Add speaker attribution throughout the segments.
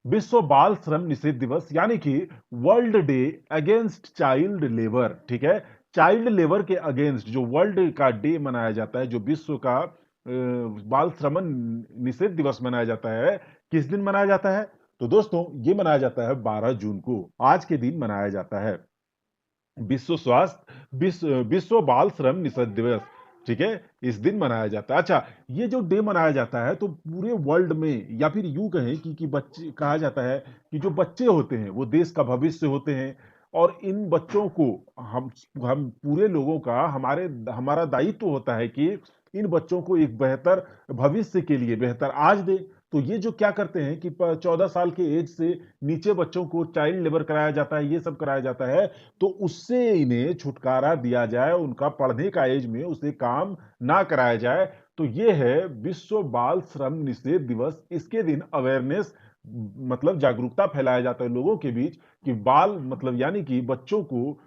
Speaker 1: विश्व बाल श्रम निषेध दिवस यानी कि world day against child labour. ठीक है, चाइल्ड लेबर के अगेंस्ट जो वर्ल्ड का डे मनाया जाता है, जो विश्व का बाल श्रम निषेध दिवस मनाया जाता है, किस दिन मनाया जाता है? तो दोस्तों, ये मनाया जाता है 12 जून को, आज के दिन मनाया जाता है विश्व बाल श्रम निषेध दिवस। ठीक है, इस दिन मनाया जाता है। अच्छा, ये जो डे मनाया जाता है तो पूरे वर्ल्ड में, या फिर यूं कहें कि बच्चे, कहा जाता है कि जो बच्चे होते हैं वो देश का भविष्य होते हैं, और इन बच्चों को हम हम पूरे लोगों का, हमारा दायित्व होता है कि इन बच्चों को एक बेहतर भविष्य के लिए बेहतर आज दे। तो ये जो क्या करते हैं कि 14 साल के एज से नीचे बच्चों को चाइल्ड लेबर कराया जाता है, ये सब कराया जाता है, तो उससे इन्हें छुटकारा दिया जाए, उनका पढ़ने का एज में उसे काम ना कराया जाए। तो ये है विश्व बाल श्रम निषेध दिवस। इसके दिन अवेयरनेस, मतलब जागरूकता फैलाया जाता है लोगों के बीच कि बाल मतलब यानी कि बच्चों को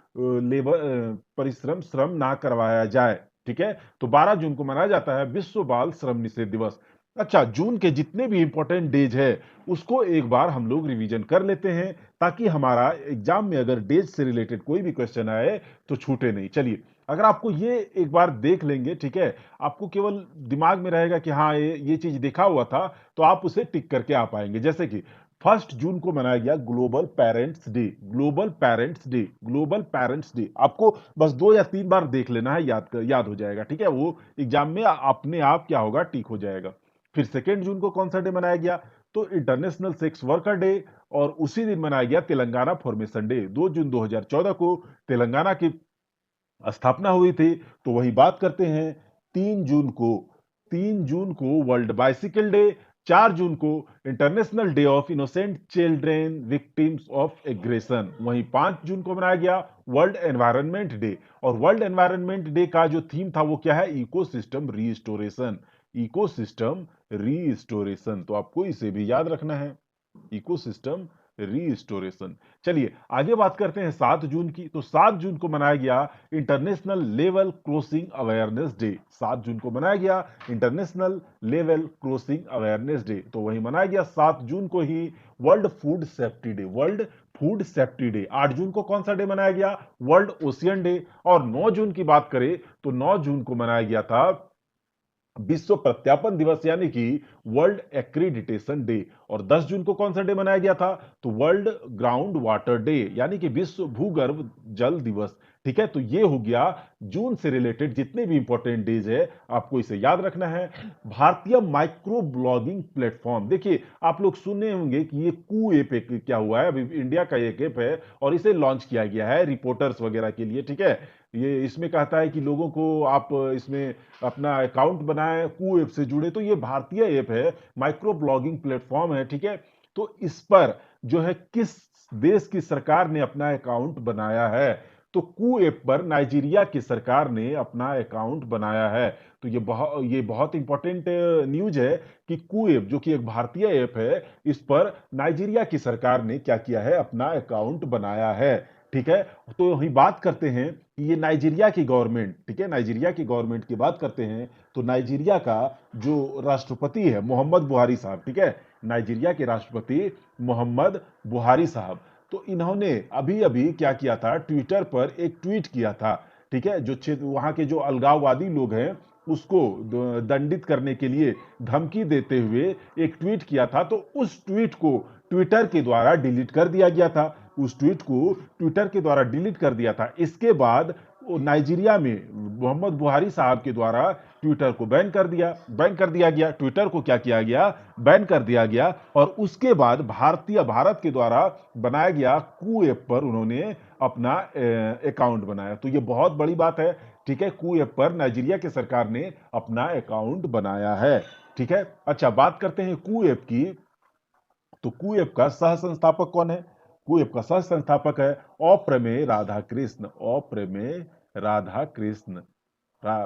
Speaker 1: लेबर परिश्रम श्रम ना करवाया जाए। ठीक है, तो 12 जून को मनाया जाता है विश्व बाल श्रम निषेध दिवस। अच्छा, जून के जितने भी इंपॉर्टेंट डेज है उसको एक बार हम लोग रिवीजन कर लेते हैं, ताकि हमारा एग्जाम में अगर डेज से रिलेटेड कोई भी क्वेश्चन आए तो छूटे नहीं। चलिए, अगर आपको ये एक बार देख लेंगे, ठीक है, आपको केवल दिमाग में रहेगा कि हाँ ये चीज देखा हुआ था, तो आप उसे टिक करके आ पाएंगे। जैसे कि 1 जून को मनाया गया global parents day. Global parents day, global parents day आपको बस 2 या 3 बार देख लेना है, याद हो जाएगा। ठीक है, वो एग्जाम में अपने आप क्या होगा, टिक हो जाएगा। फिर 2 जून को कौन सा डे मनाया गया? तो इंटरनेशनल सेक्स वर्कर डे, और उसी दिन मनाया गया तेलंगाना फॉर्मेशन डे। 2 जून 2014 को तेलंगाना की स्थापना हुई थी। तो वही बात करते हैं, 3 जून को 3 जून को वर्ल्ड बाइसिकल डे। 4 जून को international day of innocent children victims of aggression. वहीं 5 जून को मनाया गया वर्ल्ड एनवायरनमेंट डे। और वर्ल्ड एनवायरनमेंट डे का जो थीम था वो क्या है? Ecosystem restoration. इकोसिस्टम रीस्टोरेशन, तो आपको इसे भी याद रखना है, इकोसिस्टम रीस्टोरेशन। चलिए आगे बात करते हैं 7 जून की। तो 7 जून को मनाया गया international level crossing awareness day. 7 जून को मनाया गया international level crossing awareness day. तो वही मनाया गया 7 जून को ही world food safety day. World food safety day. 8 जून को कौन सा डे मनाया गया? World ocean day. और 9 जून की बात करें तो 9 जून को मनाया गया था विश्व प्रत्यापन दिवस, यानी कि वर्ल्ड एक्रीडिटेशन डे। और 10 जून को कौन सा डे मनाया गया था? तो वर्ल्ड ग्राउंड वाटर डे, यानी कि विश्व भूगर्भ जल दिवस। ठीक है, तो ये हो गया जून से रिलेटेड जितने भी इंपॉर्टेंट डेज है, आपको इसे याद रखना है। भारतीय माइक्रो ब्लॉगिंग प्लेटफॉर्म, देखिए आप लोग सुने होंगे कि ये कू ऐप क्या हुआ है, अभी इंडिया का एक ऐप है और इसे लॉन्च किया गया है रिपोर्टर्स वगैरह के लिए। ठीक है, ये इसमें कहता है कि लोगों को आप इसमें अपना अकाउंट बनाए, कू ऐप से जुड़े। तो ये भारतीय ऐप है, माइक्रो ब्लॉगिंग प्लेटफॉर्म है। ठीक है, तो इस पर जो है किस देश की सरकार ने अपना अकाउंट बनाया है? तो कू ऐप पर नाइजीरिया की सरकार ने अपना अकाउंट बनाया है। तो ये बहुत इंपॉर्टेंट न्यूज है कि कू ऐप, जो कि एक भारतीय ऐप है, इस पर नाइजीरिया की सरकार ने क्या किया है? अपना अकाउंट बनाया है। ठीक है, तो वही बात करते हैं कि ये नाइजीरिया की गवर्नमेंट, ठीक है, नाइजीरिया की गवर्नमेंट की बात करते हैं। तो नाइजीरिया का जो राष्ट्रपति है मोहम्मद बुहारी साहब, ठीक है, नाइजीरिया के राष्ट्रपति मोहम्मद बुहारी साहब, तो इन्होंने अभी अभी क्या किया था? ट्विटर पर एक ट्वीट किया था। ठीक है, जो क्षेत्र वहां के जो अलगाववादी लोग हैं उसको दंडित करने के लिए धमकी देते हुए एक ट्वीट किया था। तो उस ट्वीट को ट्विटर के द्वारा डिलीट कर दिया गया था। उस ट्वीट को ट्विटर के द्वारा डिलीट कर दिया था। इसके बाद नाइजीरिया में मोहम्मद बुहारी साहब के द्वारा ट्विटर को बैन कर दिया गया। ट्विटर को क्या किया गया? बैन कर दिया गया। और उसके बाद भारत के द्वारा बनाया गया कू ऐप पर उन्होंने अपना अकाउंट बनाया। तो ये बहुत बड़ी बात है। ठीक है, कू ऐप पर नाइजीरिया की सरकार ने अपना अकाउंट बनाया है। ठीक है, अच्छा बात करते हैं कू ऐप की। तो कू ऐप का सह संस्थापक कौन है? कू ऐप का सह संस्थापक है अप्रमेय राधाकृष्ण। अप्रमेय राधाकृष्ण, रा,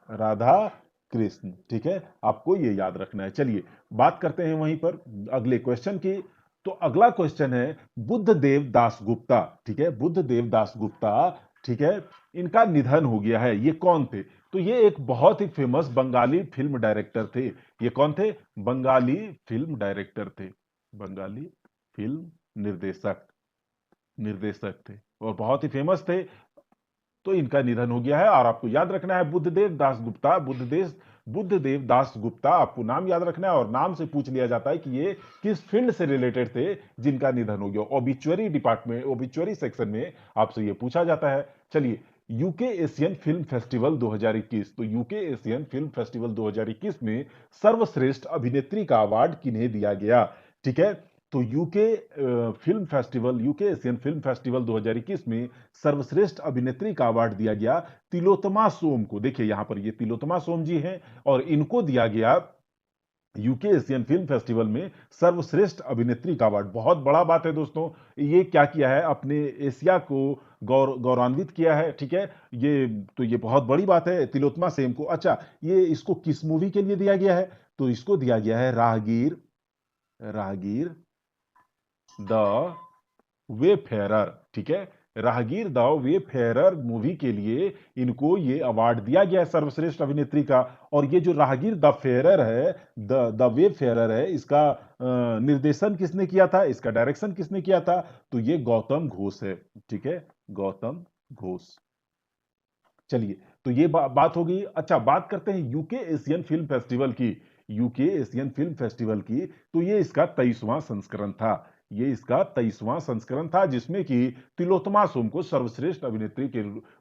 Speaker 1: राधा कृष्ण। ठीक है, आपको ये याद रखना है। चलिए बात करते हैं वहीं पर अगले क्वेश्चन की। तो अगला क्वेश्चन है बुद्धदेव दास गुप्ता। ठीक है, बुद्धदेव दास गुप्ता, ठीक है, इनका निधन हो गया है। ये कौन थे? तो ये एक बहुत ही फेमस बंगाली फिल्म डायरेक्टर थे। ये कौन थे? बंगाली फिल्म डायरेक्टर थे। बंगाली फिल्म निर्देशक निर्देशक थे और बहुत ही फेमस थे। तो इनका निधन हो गया है और आपको याद रखना है बुद्धदेव दास गुप्ता। बुद्धदेव दास गुप्ता आपको नाम याद रखना है और नाम से पूछ लिया जाता है कि ये किस फील्ड से रिलेटेड थे जिनका निधन हो गया। ओबिचुअरी डिपार्टमेंट, ओबिचुअरी सेक्शन में आपसे ये पूछा जाता है। चलिए, यूके एशियन फिल्म फेस्टिवल 2021, तो यूके एशियन फिल्म फेस्टिवल 2021 में सर्वश्रेष्ठ अभिनेत्री का अवार्ड किन्हें दिया गया? ठीक है, तो यूके एशियन फिल्म फेस्टिवल 2021 में सर्वश्रेष्ठ अभिनेत्री का अवार्ड दिया गया तिलोत्तमा सोम को। देखिए यहां पर ये तिलोत्तमा सोम जी हैं और इनको दिया गया यूके एशियन फिल्म फेस्टिवल में सर्वश्रेष्ठ अभिनेत्री का अवार्ड। बहुत बड़ा बात है दोस्तों, ये क्या किया है, अपने एशिया को गौरवान्वित किया है। ठीक है, ये बहुत बड़ी बात है तिलोत्तमा सेम को। अच्छा, ये इसको किस मूवी के लिए दिया गया है? तो इसको दिया गया है राहगीर, राहगीर द वेफेरर। ठीक है, राहगीर द वेफेरर मूवी के लिए इनको ये अवार्ड दिया गया है सर्वश्रेष्ठ अभिनेत्री का। और ये जो राहगीर द फेरर है, द वेफेरर है, इसका निर्देशन किसने किया था, इसका डायरेक्शन किसने किया था? तो ये गौतम घोष है। ठीक है, गौतम घोष। चलिए, तो ये बात हो गई। अच्छा, बात करते हैं यूके एशियन फिल्म फेस्टिवल की। यूके एशियन फिल्म फेस्टिवल की, तो ये इसका 23वां संस्करण था। ये इसका 23वां संस्करण था जिसमें कि तिलोत्तमा सोम को सर्वश्रेष्ठ अभिनेत्री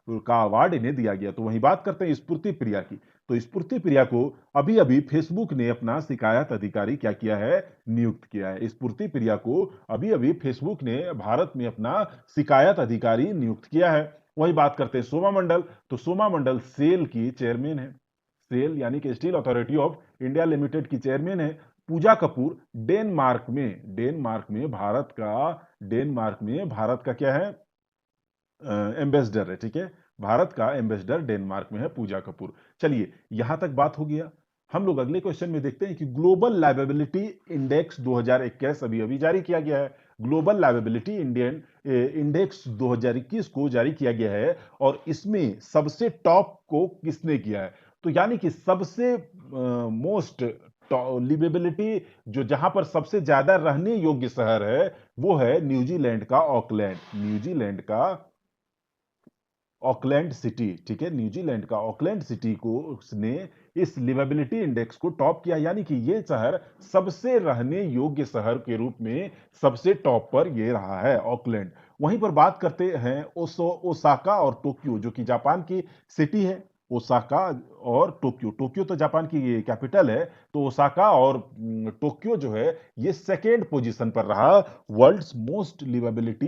Speaker 1: का अवार्ड इन्हें दिया गया। तो वही बात करते हैं स्फूर्ति प्रिया की। तो स्फूर्ति प्रिया को अभी अभी फेसबुक ने अपना शिकायत अधिकारी क्या किया है, नियुक्त किया है। स्फूर्ति प्रिया को अभी अभी फेसबुक ने भारत में अपना शिकायत अधिकारी नियुक्त किया है। वही बात करते हैं सोमा मंडल। तो सोमा मंडल सेल की चेयरमैन है। सेल यानी कि steel authority of India limited की चेयरमैन है। पूजा कपूर डेनमार्क में भारत का क्या है, एम्बेसडर है। ठीक है, भारत का एम्बेसडर डेनमार्क में है पूजा कपूर। चलिए, यहां तक बात हो गया। हम लोग अगले क्वेश्चन में देखते हैं कि ग्लोबल लाइवेबिलिटी इंडेक्स 2021 अभी अभी जारी किया गया है। ग्लोबल लाइवेबिलिटी इंडियन इंडेक्स 2021 को जारी किया गया है और इसमें सबसे टॉप को किसने किया है? तो यानी कि सबसे मोस्ट लिवेबिलिटी, जो जहां पर सबसे ज्यादा रहने योग्य शहर है, वो है न्यूजीलैंड का ऑकलैंड। न्यूजीलैंड का ऑकलैंड सिटी। ठीक है, न्यूजीलैंड का ऑकलैंड सिटी को उसने इस लिवेबिलिटी इंडेक्स को टॉप किया, यानी कि ये शहर सबसे रहने योग्य शहर के रूप में सबसे टॉप पर ये रहा है ऑकलैंड। वहीं पर बात करते हैं ओसाका और टोक्यो, जो कि जापान की सिटी है। ओसाका और टोक्यो, टोक्यो तो जापान की ये कैपिटल है। तो ओसाका और टोक्यो जो है ये सेकेंड पोजीशन पर रहा वर्ल्ड्स मोस्ट लिवेबिलिटी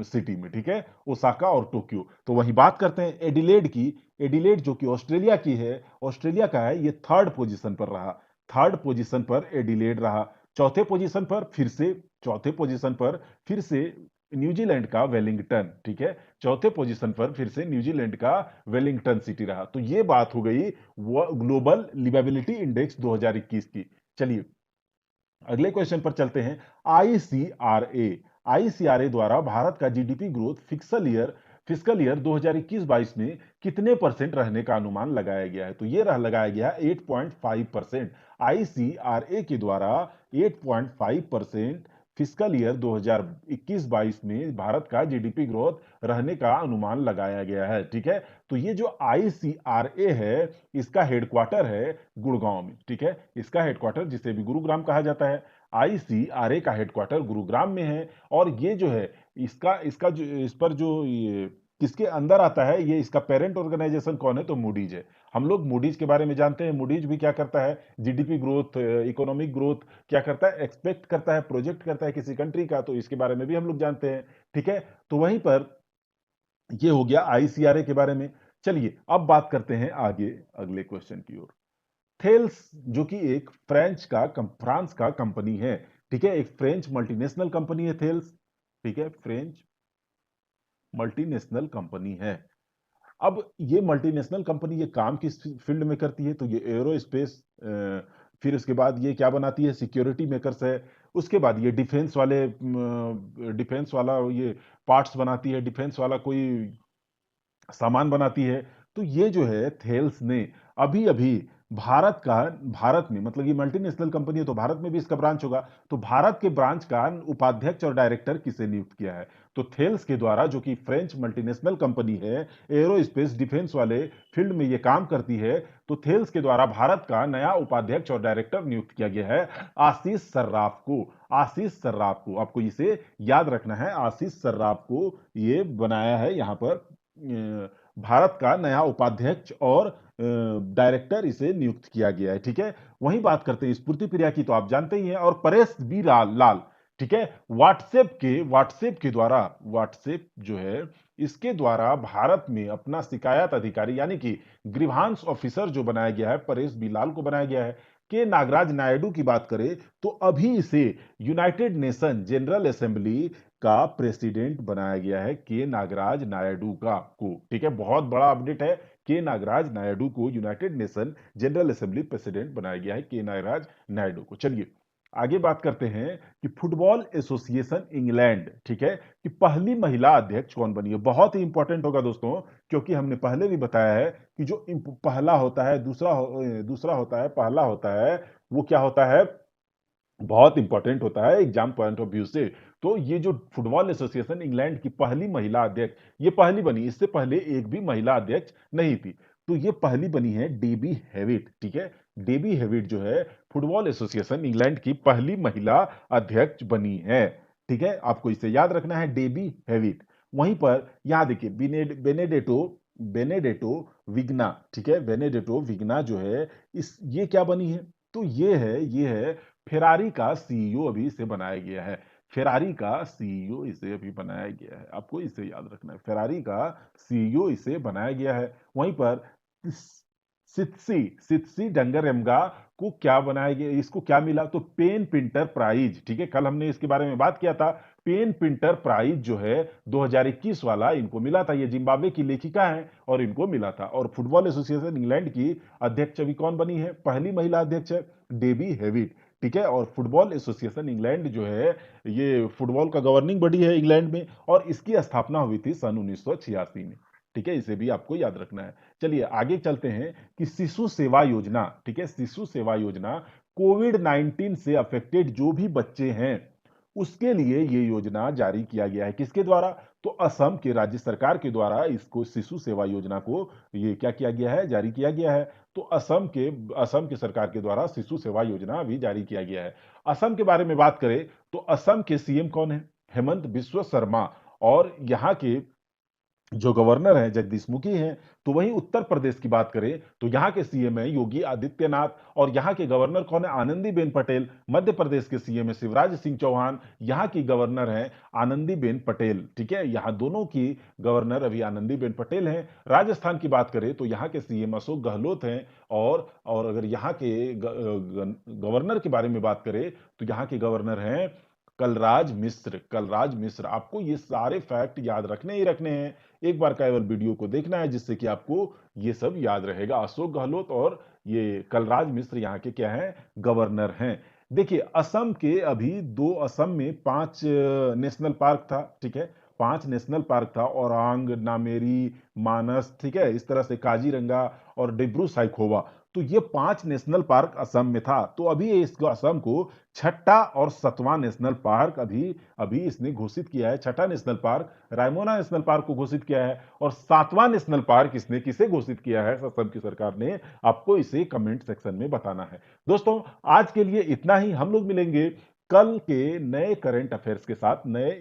Speaker 1: सिटी में। ठीक है, ओसाका और टोक्यो। तो वही बात करते हैं एडिलेड की। एडिलेड जो कि ऑस्ट्रेलिया की है, ऑस्ट्रेलिया का है, ये थर्ड पोजीशन पर रहा। थर्ड पोजीशन पर एडिलेड रहा। चौथे पोजीशन पर फिर से न्यूजीलैंड का वेलिंगटन। ठीक है, चौथे पोजीशन पर फिर से न्यूजीलैंड का वेलिंगटन सिटी रहा। तो ये बात हो गई वो ग्लोबल लिवेबिलिटी इंडेक्स 2021 की। चलिए, अगले क्वेश्चन पर चलते हैं। आईसीआरए आईसीआरए द्वारा भारत का जीडीपी ग्रोथ फिस्कल ईयर 2021-22 में कितने परसेंट रहने का अनुमान लगाया गया है? तो ये लगाया गया है 8.5%। आईसीआरए के द्वारा 8.5% फिस्कल ईयर 2021-22 में भारत का जीडीपी ग्रोथ रहने का अनुमान लगाया गया है। ठीक है, तो ये जो आईसीआरए है, इसका हेडक्वार्टर है गुड़गांव में। ठीक है, इसका हेडक्वार्टर, जिसे भी गुरुग्राम कहा जाता है, आईसीआरए का हेडक्वार्टर गुरुग्राम में है। और ये जो है इसका इसका जो इस पर जो ये किसके अंदर आता है, ये इसका पेरेंट ऑर्गेनाइजेशन कौन है? तो मूडीज है। हम लोग मूडीज के बारे में जानते हैं। मूडीज भी क्या करता है, जीडीपी ग्रोथ, इकोनॉमिक ग्रोथ क्या करता है, एक्सपेक्ट करता है, प्रोजेक्ट करता है किसी कंट्री का। तो इसके बारे में भी हम लोग जानते हैं। ठीक है, तो वहीं पर ये हो गया आईसीआरए के बारे में। चलिए, अब बात करते हैं आगे अगले क्वेश्चन की ओर। थेल्स जो कि एक फ्रांस का कंपनी है। ठीक है, एक फ्रेंच मल्टीनेशनल कंपनी है थेल्स। ठीक है, फ्रेंच मल्टीनेशनल कंपनी है। अब ये मल्टीनेशनल कंपनी ये काम किस फील्ड में करती है? तो ये एरोस्पेस, फिर उसके बाद ये क्या बनाती है, सिक्योरिटी मेकर्स है। उसके बाद ये डिफेंस वाला ये पार्ट्स बनाती है, डिफेंस वाला कोई सामान बनाती है। तो ये जो है थेल्स ने अभी अभी भारत में मतलब ये मल्टीनेशनल कंपनी है तो भारत में भी इसका ब्रांच होगा। तो भारत के ब्रांच का उपाध्यक्ष और डायरेक्टर किसे नियुक्त किया है? तो थेल्स के द्वारा, जो कि फ्रेंच मल्टीनेशनल कंपनी है, एयरोस्पेस डिफेंस वाले फील्ड में ये काम करती है। तो थेल्स के द्वारा भारत का नया उपाध्यक्ष और डायरेक्टर नियुक्त किया गया है आशीष सर्राफ को। आशीष सर्राफ को आपको इसे याद रखना है। आशीष सर्राफ को ये बनाया है यहाँ पर भारत का नया उपाध्यक्ष और डायरेक्टर इसे नियुक्त किया गया है। ठीक है, वहीं बात करते हैं स्फूर्ति प्रिया की, तो आप जानते ही हैं। और परेश बी लाल, ठीक है, व्हाट्सएप के द्वारा, व्हाट्सएप जो है इसके द्वारा भारत में अपना शिकायत अधिकारी यानी कि ग्रीवांस ऑफिसर जो बनाया गया है, परेश बी लाल को बनाया गया है। के नागराज नायडू की बात करें तो अभी इसे यूनाइटेड नेशन जनरल असेंबली का प्रेसिडेंट बनाया गया है, के नागराज नायडू का को। ठीक है, बहुत बड़ा अपडेट है। के नागराज नायडू को United nation general assembly president बनाया गया है, के नागराज नायडू को। चलिए आगे बात करते हैं कि फुटबॉल एसोसिएशन इंग्लैंड, ठीक है, कि पहली महिला अध्यक्ष कौन बनी है। बहुत ही इंपॉर्टेंट होगा दोस्तों, क्योंकि हमने पहले भी बताया है कि जो पहला होता है, दूसरा होता है, पहला होता है, वो क्या होता है, बहुत इंपॉर्टेंट होता है एग्जाम पॉइंट ऑफ व्यू से। तो ये जो फुटबॉल एसोसिएशन इंग्लैंड की पहली महिला अध्यक्ष, ये पहली बनी, इससे पहले एक भी महिला अध्यक्ष नहीं थी। तो ये पहली बनी है डेबी हेविट। ठीक है, डेबी हेविट जो है फुटबॉल एसोसिएशन इंग्लैंड की पहली महिला अध्यक्ष बनी है। ठीक है, आपको इसे याद रखना है, डेबी हेविट। वहीं पर यहां देखिए बेनेडेटो बेनेडेटो विग्ना, ठीक है, बेनेडेटो विग्ना जो है इस ये क्या बनी है, तो ये है फेरारी का सीईओ। अभी इसे बनाया गया है, फेरारी का सीईओ इसे अभी बनाया गया है, आपको इसे याद रखना है, फेरारी का सीईओ इसे बनाया गया है। वहीं पर सितसी सितसी डंगरयमगा को क्या बनाया गया, इसको क्या मिला, तो पेन पिंटर प्राइज। ठीक है, कल हमने इसके बारे में बात किया था। पेन पिंटर प्राइज जो है 2021 वाला इनको मिला था। ये जिम्बाब्वे की लेखिका है और इनको मिला था। और फुटबॉल एसोसिएशन इंग्लैंड की अध्यक्ष अभी कौन बनी है, पहली महिला अध्यक्ष है डेबी हेविट। ठीक है, और फुटबॉल एसोसिएशन इंग्लैंड जो है ये फुटबॉल का गवर्निंग बॉडी है इंग्लैंड में, और इसकी स्थापना हुई थी सन 1986 में। ठीक है, इसे भी आपको याद रखना है। चलिए आगे चलते हैं कि शिशु सेवा योजना, ठीक है, शिशु सेवा योजना कोविड 19 से अफेक्टेड जो भी बच्चे हैं उसके लिए ये योजना जारी किया गया है। किसके द्वारा, तो असम के राज्य सरकार के द्वारा इसको शिशु सेवा योजना को ये क्या किया गया है, जारी किया गया है। तो असम के सरकार के द्वारा शिशु सेवा योजना अभी जारी किया गया है। असम के बारे में बात करें तो असम के सीएम कौन है, हेमंत बिस्व शर्मा। और यहाँ के जो गवर्नर हैं जगदीश मुखी हैं। तो वहीं उत्तर प्रदेश की बात करें तो यहाँ के सीएम है योगी आदित्यनाथ, और यहाँ के गवर्नर कौन है, आनंदीबेन पटेल। मध्य प्रदेश के सीएम है शिवराज सिंह चौहान, यहाँ की गवर्नर है आनंदीबेन पटेल। ठीक है, यहाँ दोनों की गवर्नर अभी आनंदीबेन पटेल हैं। राजस्थान की बात करें तो यहाँ के सीएम अशोक गहलोत हैं। और अगर यहाँ के गवर्नर के बारे में बात करें तो यहाँ के गवर्नर हैं कलराज मिश्र। कलराज मिश्र, आपको ये सारे फैक्ट याद रखने ही रखने हैं। एक बार केवल वीडियो को देखना है जिससे कि आपको ये सब याद रहेगा। अशोक गहलोत और ये कलराज मिश्र यहाँ के क्या हैं, गवर्नर हैं। देखिए असम के अभी असम में 5 नेशनल पार्क था। ठीक है, 5 नेशनल पार्क था, औरांग, नामेरी, मानस, ठीक है, इस तरह से काजीरंगा और डिब्रू साइखोवा। तो ये 5 नेशनल पार्क असम में था। तो अभी इस असम को छठा और 7वां नेशनल पार्क अभी अभी इसने घोषित किया है। छठा national park Raimona national park को घोषित किया है, और 7वां नेशनल पार्क इसने किसे घोषित किया है, असम की सरकार ने। आपको इसे कमेंट सेक्शन में बताना है। दोस्तों आज के लिए इतना ही। हम लोग मिलेंगे कल के नए करंट अफेयर्स के साथ, नए